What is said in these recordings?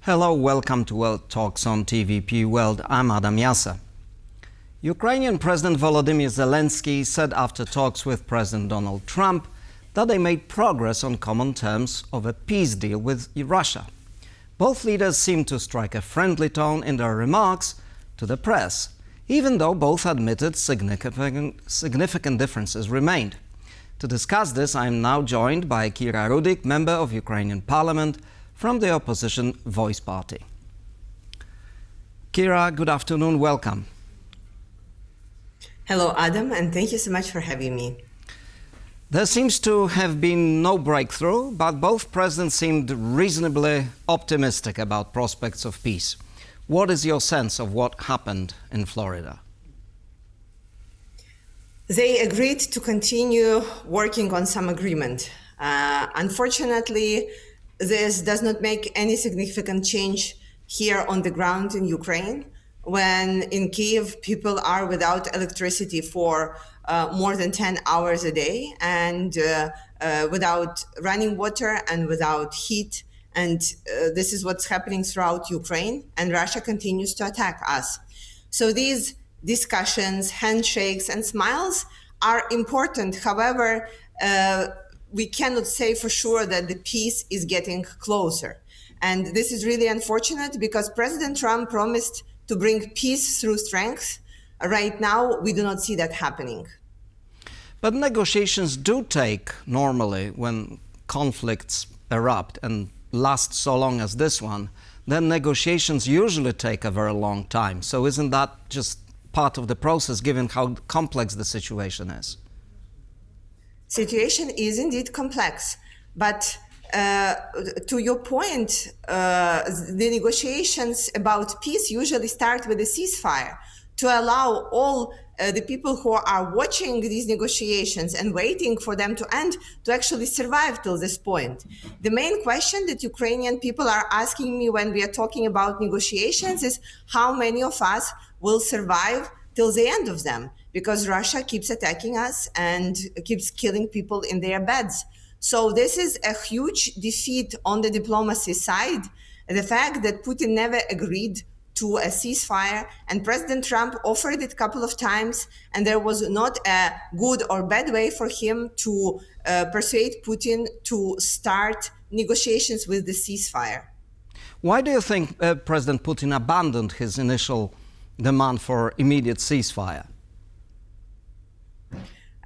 Hello, welcome to World Talks on TVP World. I'm Adam Jasser. Ukrainian President Volodymyr Zelenskyy said after talks with President Donald Trump that they made progress on common terms of a peace deal with Russia. Both leaders seemed to strike a friendly tone in their remarks to the press, even though both admitted significant differences remained. To discuss this, I am now joined by Kira Rudik, member of Ukrainian Parliament from the opposition Voice Party. Kira, good afternoon, welcome. Hello, Adam, and thank you so much for having me. There seems to have been no breakthrough, but both presidents seemed reasonably optimistic about prospects of peace. What is your sense of what happened in Florida? They agreed to continue working on some agreement. Unfortunately, this does not make any significant change here on the ground in Ukraine, when in Kyiv people are without electricity for more than 10 hours a day and without running water and without heat. And this is what's happening throughout Ukraine, and Russia continues to attack us. So these discussions, handshakes, and smiles are important. However, we cannot say for sure that the peace is getting closer. And this is really unfortunate because President Trump promised to bring peace through strength. Right now, we do not see that happening. But negotiations do take, normally, when conflicts erupt and last so long as this one, then negotiations usually take a very long time. So isn't that just part of the process, given how complex the situation is? Situation is indeed complex, but to your point, the negotiations about peace usually start with a ceasefire to allow all the people who are watching these negotiations and waiting for them to end to actually survive till this point. The main question that Ukrainian people are asking me when we are talking about negotiations is how many of us will survive till the end of them, because Russia keeps attacking us and keeps killing people in their beds. So this is a huge defeat on the diplomacy side. The fact that Putin never agreed to a ceasefire and President Trump offered it a couple of times, and there was not a good or bad way for him to persuade Putin to start negotiations with the ceasefire. Why do you think President Putin abandoned his initial demand for immediate ceasefire?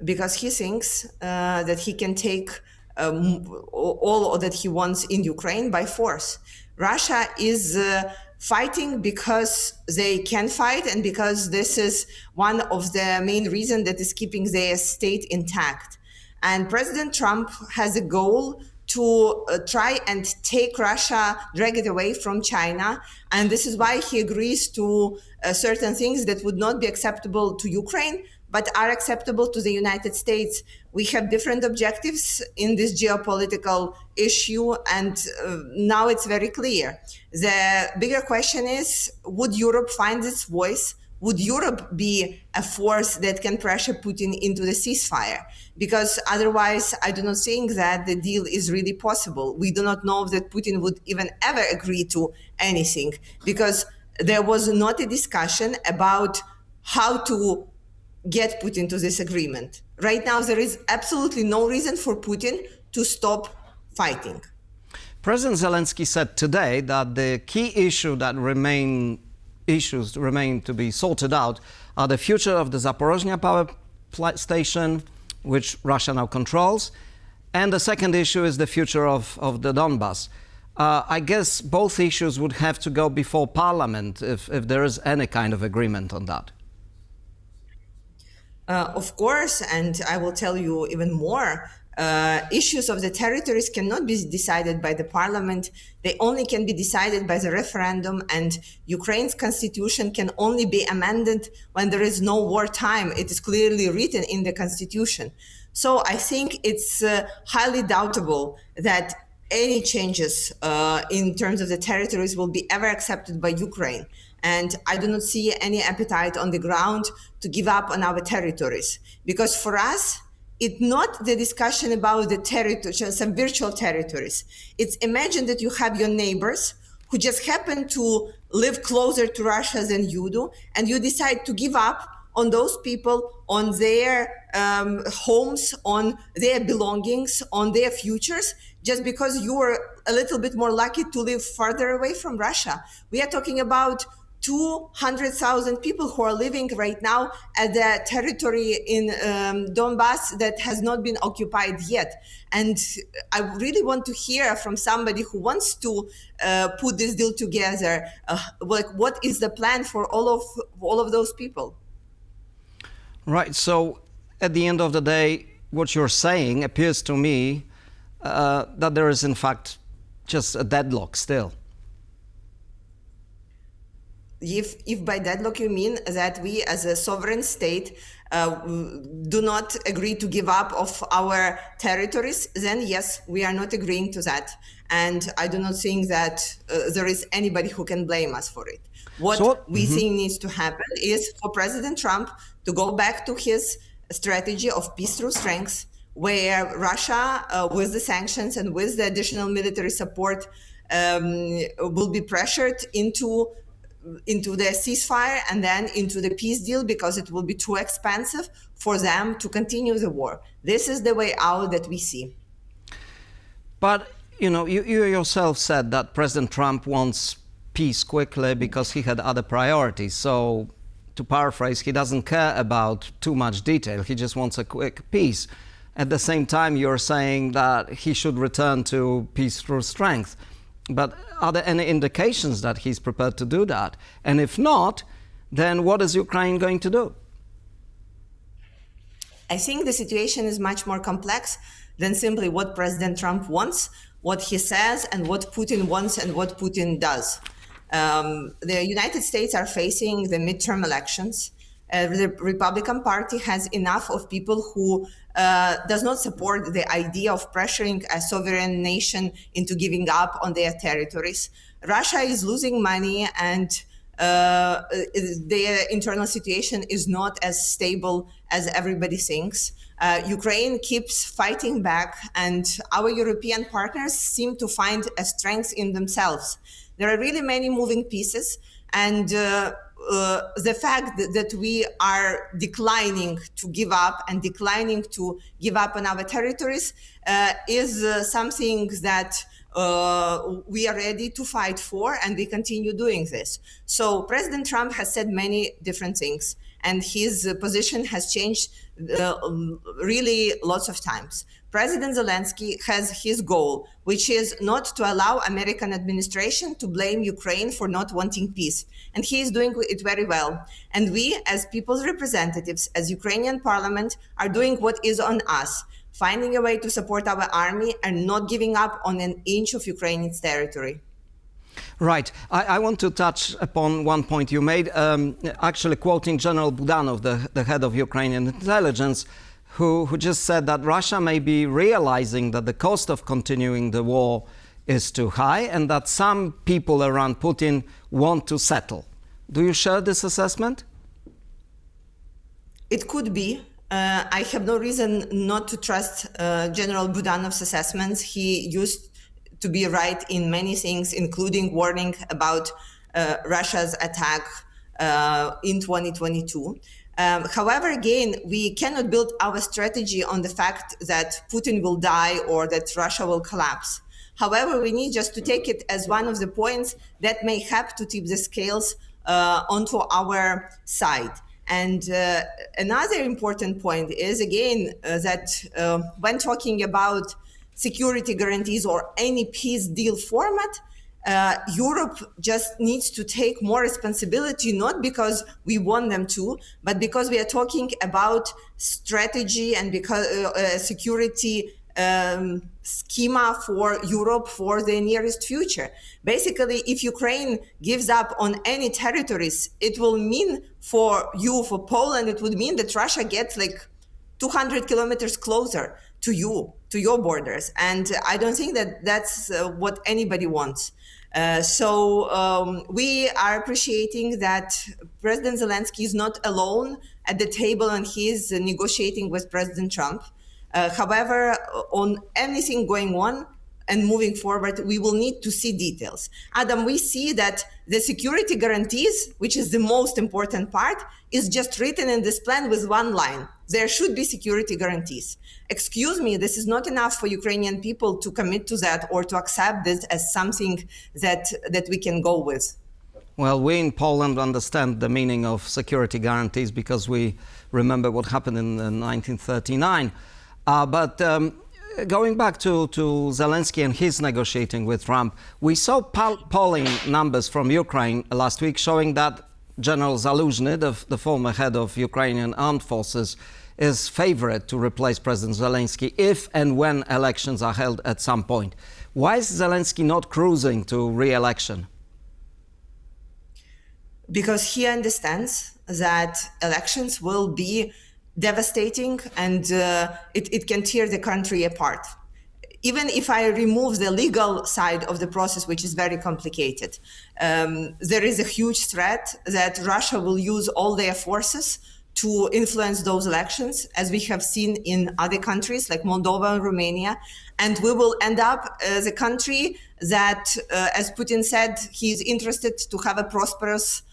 Because he thinks that he can take all that he wants in Ukraine by force. Russia is fighting because they can fight and because this is one of the main reasons that is keeping their state intact. And President Trump has a goal to try and take Russia, drag it away from China. And this is why he agrees to certain things that would not be acceptable to Ukraine, but are acceptable to the United States. We have different objectives in this geopolitical issue, and now it's very clear. The bigger question is, would Europe find its voice? Would Europe be a force that can pressure Putin into the ceasefire? Because otherwise, I do not think that the deal is really possible. We do not know that Putin would even ever agree to anything, because there was not a discussion about how to get Putin to this agreement. Right now, there is absolutely no reason for Putin to stop fighting. President Zelenskyy said today that the key issue that remain to be sorted out are the future of the Zaporozhye power station, which Russia now controls, and the second issue is the future of the Donbas. I guess both issues would have to go before Parliament if there is any kind of agreement on that. Of course, and I will tell you even more. Issues of the territories cannot be decided by the parliament. They only can be decided by the referendum, and Ukraine's constitution can only be amended when there is no wartime. It is clearly written in the constitution. So I think it's highly doubtable that any changes in terms of the territories will be ever accepted by Ukraine. And I do not see any appetite on the ground to give up on our territories. Because for us, it's not the discussion about the territory, some virtual territories. It's imagine that you have your neighbors who just happen to live closer to Russia than you do, and you decide to give up on those people, on their homes, on their belongings, on their futures, just because you were a little bit more lucky to live farther away from Russia. We are talking about 200,000 people who are living right now at the territory in Donbass that has not been occupied yet. And I really want to hear from somebody who wants to put this deal together. What is the plan for all of those people? Right. So at the end of the day, what you're saying appears to me that there is in fact just a deadlock still. If by deadlock you mean that we as a sovereign state do not agree to give up of our territories, then yes, we are not agreeing to that. And I do not think that there is anybody who can blame us for it. What we think needs to happen is for President Trump to go back to his strategy of peace through strength, where Russia, with the sanctions and with the additional military support, will be pressured into the ceasefire and then into the peace deal, because it will be too expensive for them to continue the war. This is the way out that we see. But, you know, you yourself said that President Trump wants peace quickly because he had other priorities. So, to paraphrase, he doesn't care about too much detail. He just wants a quick peace. At the same time, you're saying that he should return to peace through strength. But are there any indications that he's prepared to do that? And if not, then what is Ukraine going to do? I think the situation is much more complex than simply what President Trump wants, what he says, and what Putin wants and what Putin does. The United States are facing the midterm elections. The Republican Party has enough of people who does not support the idea of pressuring a sovereign nation into giving up on their territories. Russia is losing money, and their internal situation is not as stable as everybody thinks. Ukraine keeps fighting back, and our European partners seem to find a strength in themselves. There are really many moving pieces, and the fact that we are declining to give up and declining to give up on our territories is something that we are ready to fight for, and we continue doing this. So President Trump has said many different things, and his position has changed really lots of times. President Zelenskyy has his goal, which is not to allow American administration to blame Ukraine for not wanting peace. And he is doing it very well. And we, as people's representatives, as Ukrainian parliament, are doing what is on us, finding a way to support our army and not giving up on an inch of Ukraine's territory. Right. I want to touch upon one point you made, actually quoting General Budanov, the head of Ukrainian intelligence, who just said that Russia may be realizing that the cost of continuing the war is too high and that some people around Putin want to settle. Do you share this assessment? It could be. I have no reason not to trust General Budanov's assessments. He used to be right in many things, including warning about Russia's attack in 2022. However, again, we cannot build our strategy on the fact that Putin will die or that Russia will collapse. However, we need just to take it as one of the points that may help to tip the scales onto our side. And another important point is, again, that when talking about security guarantees or any peace deal format, Europe just needs to take more responsibility, not because we want them to, but because we are talking about strategy and because security schema for Europe for the nearest future. Basically, if Ukraine gives up on any territories, it will mean for you, for Poland, it would mean that Russia gets like 200 kilometers closer to you, to your borders. And I don't think that that's what anybody wants. So we are appreciating that President Zelenskyy is not alone at the table and he is negotiating with President Trump. However, on anything going on, and moving forward, we will need to see details. Adam, we see that the security guarantees, which is the most important part, is just written in this plan with one line. There should be security guarantees. Excuse me, this is not enough for Ukrainian people to commit to that or to accept this as something that we can go with. Well, we in Poland understand the meaning of security guarantees because we remember what happened in 1939. But going back to Zelensky and his negotiating with Trump, we saw polling numbers from Ukraine last week showing that General Zaluzhny, the former head of Ukrainian armed forces, is favorite to replace President Zelensky if and when elections are held at some point. Why is Zelensky not cruising to re-election? Because he understands that elections will be devastating and it can tear the country apart. Even if I remove the legal side of the process, which is very complicated, there is a huge threat that Russia will use all their forces to influence those elections, as we have seen in other countries like Moldova and Romania. And we will end up as a country that, as Putin said, he's interested to have a prosperous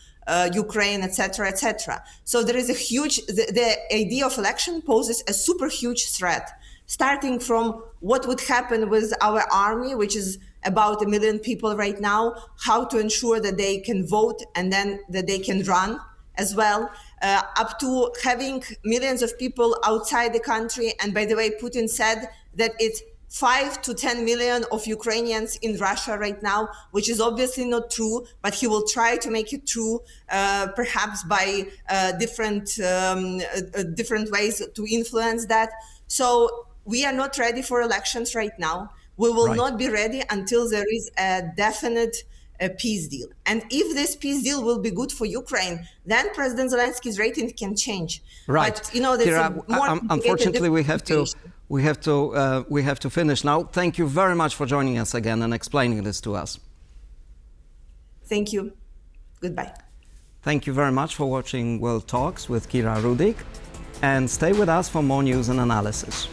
Ukraine, etc., etc. So there is a huge, the idea of election poses a super huge threat, starting from what would happen with our army, which is about 1 million people right now, how to ensure that they can vote and then that they can run as well, up to having millions of people outside the country. And by the way, Putin said that it's 5 to 10 million of Ukrainians in Russia right now, which is obviously not true, but he will try to make it true, perhaps by different ways to influence that. So we are not ready for elections right now. We will not be ready until there is a definite peace deal. And if this peace deal will be good for Ukraine, then President Zelensky's rating can change. Right. But, you know, there's Kira, unfortunately, we have to finish now. Thank you very much for joining us again and explaining this to us. Thank you. Goodbye. Thank you very much for watching World Talks with Kira Rudik, and stay with us for more news and analysis.